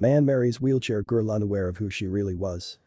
Man marries wheelchair girl unaware of who she really was.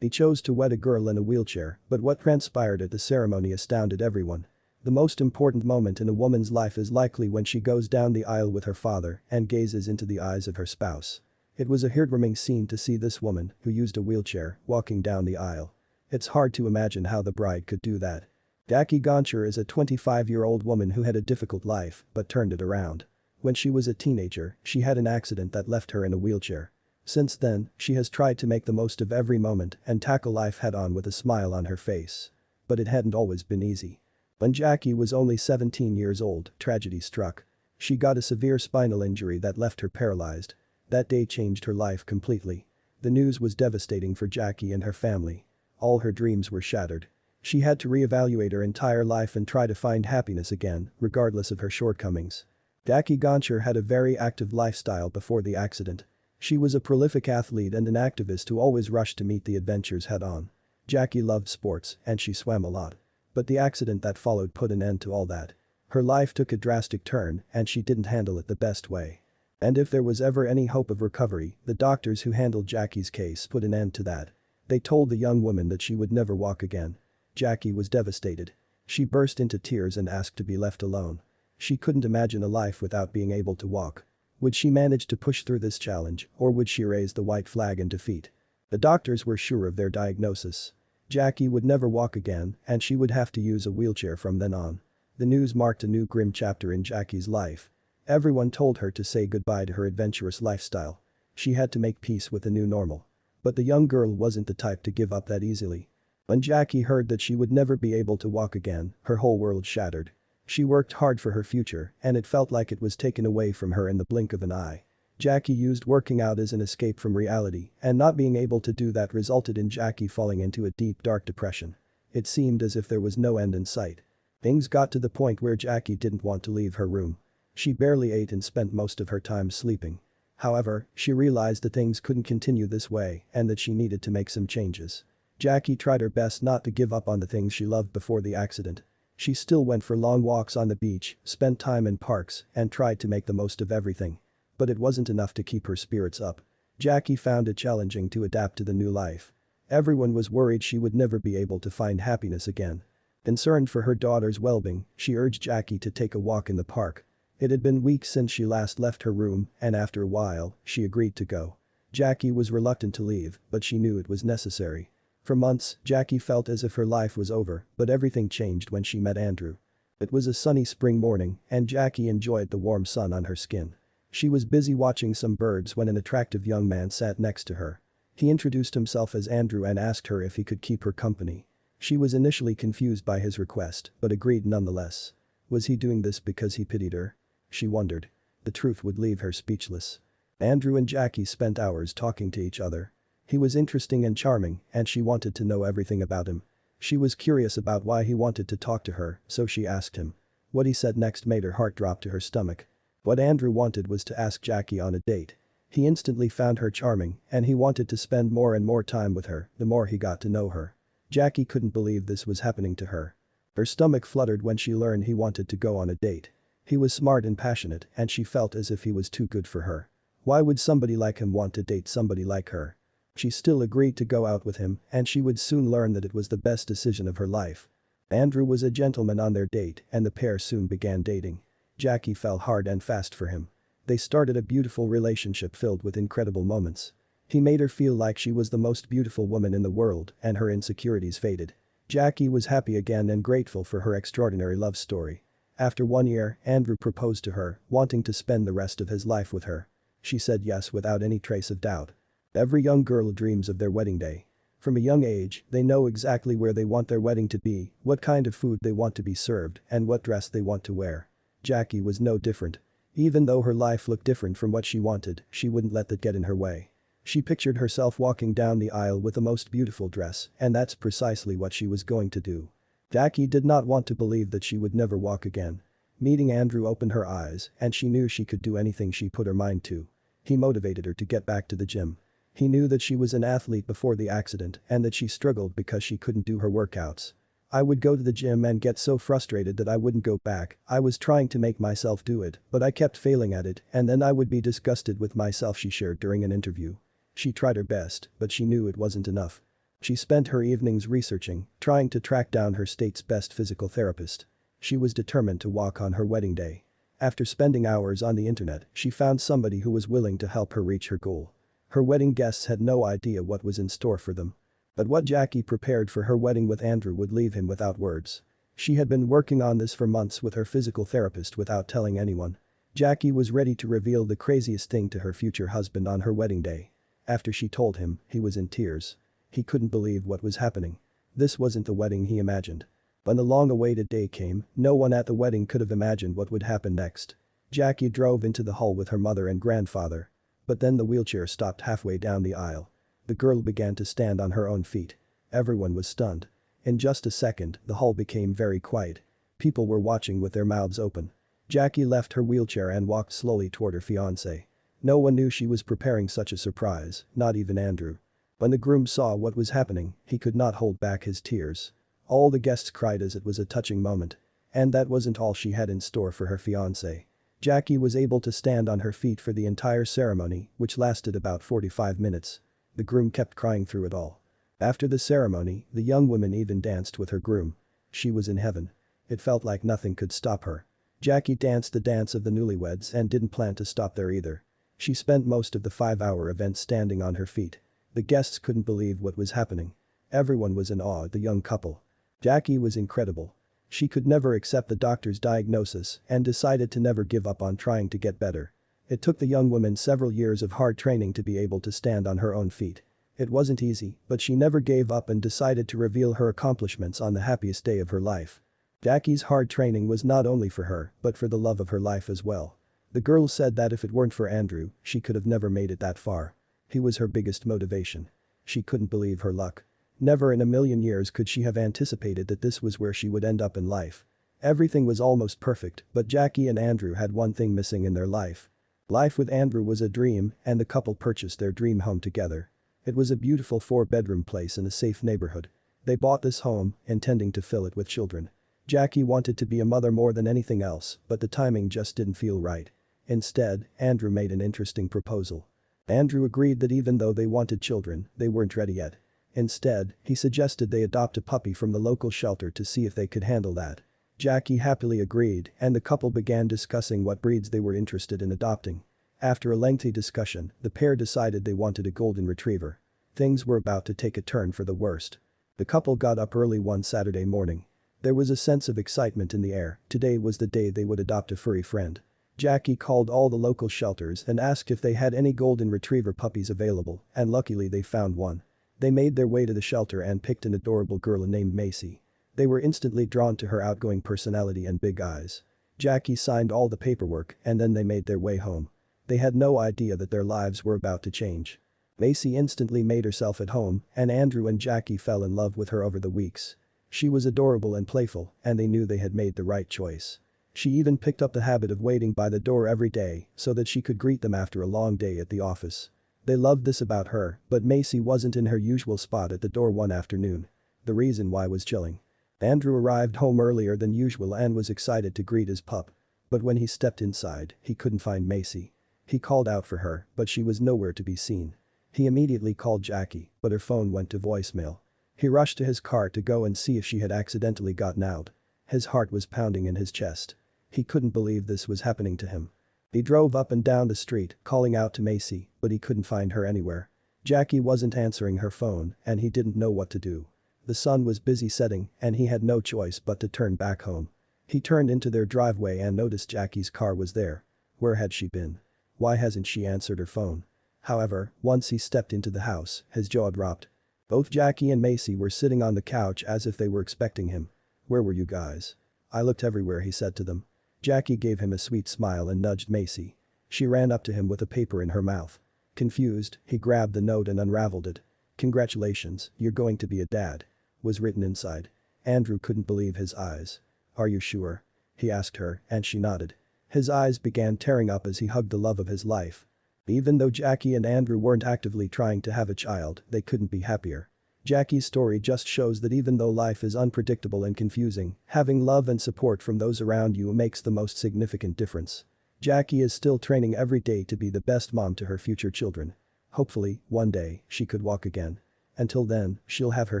He chose to wed a girl in a wheelchair, but what transpired at the ceremony astounded everyone. The most important moment in a woman's life is likely when she goes down the aisle with her father and gazes into the eyes of her spouse. It was a heartwarming scene to see this woman, who used a wheelchair, walking down the aisle. It's hard to imagine how the bride could do that. Jackie Goncher is a 25-year-old woman who had a difficult life but turned it around. When she was a teenager, she had an accident that left her in a wheelchair. Since then, she has tried to make the most of every moment and tackle life head-on with a smile on her face. But it hadn't always been easy. When Jackie was only 17 years old, tragedy struck. She got a severe spinal injury that left her paralyzed. That day changed her life completely. The news was devastating for Jackie and her family. All her dreams were shattered. She had to reevaluate her entire life and try to find happiness again, regardless of her shortcomings. Jackie Goncher had a very active lifestyle before the accident. She was a prolific athlete and an activist who always rushed to meet the adventures head-on. Jackie loved sports and she swam a lot. But the accident that followed put an end to all that. Her life took a drastic turn and she didn't handle it the best way. And if there was ever any hope of recovery, the doctors who handled Jackie's case put an end to that. They told the young woman that she would never walk again. Jackie was devastated. She burst into tears and asked to be left alone. She couldn't imagine a life without being able to walk. Would she manage to push through this challenge, or would she raise the white flag in defeat? The doctors were sure of their diagnosis. Jackie would never walk again and she would have to use a wheelchair from then on. The news marked a new grim chapter in Jackie's life. Everyone told her to say goodbye to her adventurous lifestyle. She had to make peace with the new normal. But the young girl wasn't the type to give up that easily. When Jackie heard that she would never be able to walk again, her whole world shattered. She worked hard for her future and it felt like it was taken away from her in the blink of an eye. Jackie used working out as an escape from reality and not being able to do that resulted in Jackie falling into a deep dark depression. It seemed as if there was no end in sight. Things got to the point where Jackie didn't want to leave her room. She barely ate and spent most of her time sleeping. However, she realized that things couldn't continue this way and that she needed to make some changes. Jackie tried her best not to give up on the things she loved before the accident. She still went for long walks on the beach, spent time in parks, and tried to make the most of everything. But it wasn't enough to keep her spirits up. Jackie found it challenging to adapt to the new life. Everyone was worried she would never be able to find happiness again. Concerned for her daughter's well-being, she urged Jackie to take a walk in the park. It had been weeks since she last left her room and after a while, she agreed to go. Jackie was reluctant to leave, but she knew it was necessary. For months, Jackie felt as if her life was over, but everything changed when she met Andrew. It was a sunny spring morning and Jackie enjoyed the warm sun on her skin. She was busy watching some birds when an attractive young man sat next to her. He introduced himself as Andrew and asked her if he could keep her company. She was initially confused by his request, but agreed nonetheless. Was he doing this because he pitied her? She wondered. The truth would leave her speechless. Andrew and Jackie spent hours talking to each other. He was interesting and charming, and she wanted to know everything about him. She was curious about why he wanted to talk to her, so she asked him. What he said next made her heart drop to her stomach. What Andrew wanted was to ask Jackie on a date. He instantly found her charming, and he wanted to spend more and more time with her, the more he got to know her. Jackie couldn't believe this was happening to her. Her stomach fluttered when she learned he wanted to go on a date. He was smart and passionate, and she felt as if he was too good for her. Why would somebody like him want to date somebody like her? She still agreed to go out with him, and she would soon learn that it was the best decision of her life. Andrew was a gentleman on their date, and the pair soon began dating. Jackie fell hard and fast for him. They started a beautiful relationship filled with incredible moments. He made her feel like she was the most beautiful woman in the world, and her insecurities faded. Jackie was happy again and grateful for her extraordinary love story. After 1 year, Andrew proposed to her, wanting to spend the rest of his life with her. She said yes without any trace of doubt. Every young girl dreams of their wedding day. From a young age, they know exactly where they want their wedding to be, what kind of food they want to be served, and what dress they want to wear. Jackie was no different. Even though her life looked different from what she wanted, she wouldn't let that get in her way. She pictured herself walking down the aisle with the most beautiful dress, and that's precisely what she was going to do. Jackie did not want to believe that she would never walk again. Meeting Andrew opened her eyes, and she knew she could do anything she put her mind to. He motivated her to get back to the gym. He knew that she was an athlete before the accident and that she struggled because she couldn't do her workouts. I would go to the gym and get so frustrated that I wouldn't go back. I was trying to make myself do it, but I kept failing at it and then I would be disgusted with myself, she shared during an interview. She tried her best, but she knew it wasn't enough. She spent her evenings researching, trying to track down her state's best physical therapist. She was determined to walk on her wedding day. After spending hours on the internet, she found somebody who was willing to help her reach her goal. Her wedding guests had no idea what was in store for them. But what Jackie prepared for her wedding with Andrew would leave him without words. She had been working on this for months with her physical therapist without telling anyone. Jackie was ready to reveal the craziest thing to her future husband on her wedding day. After she told him, he was in tears. He couldn't believe what was happening. This wasn't the wedding he imagined. When the long-awaited day came, no one at the wedding could have imagined what would happen next. Jackie drove into the hall with her mother and grandfather. But then the wheelchair stopped halfway down the aisle. The girl began to stand on her own feet. Everyone was stunned. In just a second, the hall became very quiet. People were watching with their mouths open. Jackie left her wheelchair and walked slowly toward her fiancé. No one knew she was preparing such a surprise, not even Andrew. When the groom saw what was happening, he could not hold back his tears. All the guests cried as it was a touching moment. And that wasn't all she had in store for her fiancé. Jackie was able to stand on her feet for the entire ceremony, which lasted about 45 minutes. The groom kept crying through it all. After the ceremony, the young woman even danced with her groom. She was in heaven. It felt like nothing could stop her. Jackie danced the dance of the newlyweds and didn't plan to stop there either. She spent most of the 5-hour event standing on her feet. The guests couldn't believe what was happening. Everyone was in awe at the young couple. Jackie was incredible. She could never accept the doctor's diagnosis and decided to never give up on trying to get better. It took the young woman several years of hard training to be able to stand on her own feet. It wasn't easy, but she never gave up and decided to reveal her accomplishments on the happiest day of her life. Jackie's hard training was not only for her, but for the love of her life as well. The girl said that if it weren't for Andrew, she could have never made it that far. He was her biggest motivation. She couldn't believe her luck. Never in a million years could she have anticipated that this was where she would end up in life. Everything was almost perfect, but Jackie and Andrew had one thing missing in their life. Life with Andrew was a dream, and the couple purchased their dream home together. It was a beautiful 4-bedroom place in a safe neighborhood. They bought this home, intending to fill it with children. Jackie wanted to be a mother more than anything else, but the timing just didn't feel right. Instead, Andrew made an interesting proposal. Andrew agreed that even though they wanted children, they weren't ready yet. Instead, he suggested they adopt a puppy from the local shelter to see if they could handle that. Jackie happily agreed, and the couple began discussing what breeds they were interested in adopting. After a lengthy discussion, the pair decided they wanted a golden retriever. Things were about to take a turn for the worst. The couple got up early one Saturday morning. There was a sense of excitement in the air. Today was the day they would adopt a furry friend. Jackie called all the local shelters and asked if they had any golden retriever puppies available, and luckily they found one. They made their way to the shelter and picked an adorable girl named Macy. They were instantly drawn to her outgoing personality and big eyes. Jackie signed all the paperwork and then they made their way home. They had no idea that their lives were about to change. Macy instantly made herself at home, and Andrew and Jackie fell in love with her over the weeks. She was adorable and playful, and they knew they had made the right choice. She even picked up the habit of waiting by the door every day so that she could greet them after a long day at the office. They loved this about her, but Macy wasn't in her usual spot at the door one afternoon. The reason why was chilling. Andrew arrived home earlier than usual and was excited to greet his pup. But when he stepped inside, he couldn't find Macy. He called out for her, but she was nowhere to be seen. He immediately called Jackie, but her phone went to voicemail. He rushed to his car to go and see if she had accidentally gotten out. His heart was pounding in his chest. He couldn't believe this was happening to him. He drove up and down the street, calling out to Macy, but he couldn't find her anywhere. Jackie wasn't answering her phone, and he didn't know what to do. The sun was busy setting, and he had no choice but to turn back home. He turned into their driveway and noticed Jackie's car was there. Where had she been? Why hasn't she answered her phone? However, once he stepped into the house, his jaw dropped. Both Jackie and Macy were sitting on the couch as if they were expecting him. "Where were you guys?" "I looked everywhere," he said to them. Jackie gave him a sweet smile and nudged Macy. She ran up to him with a paper in her mouth. Confused, he grabbed the note and unraveled it. "Congratulations, you're going to be a dad," was written inside. Andrew couldn't believe his eyes. "Are you sure?" he asked her, and she nodded. His eyes began tearing up as he hugged the love of his life. Even though Jackie and Andrew weren't actively trying to have a child, they couldn't be happier. Jackie's story just shows that even though life is unpredictable and confusing, having love and support from those around you makes the most significant difference. Jackie is still training every day to be the best mom to her future children. Hopefully, one day, she could walk again. Until then, she'll have her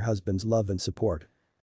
husband's love and support.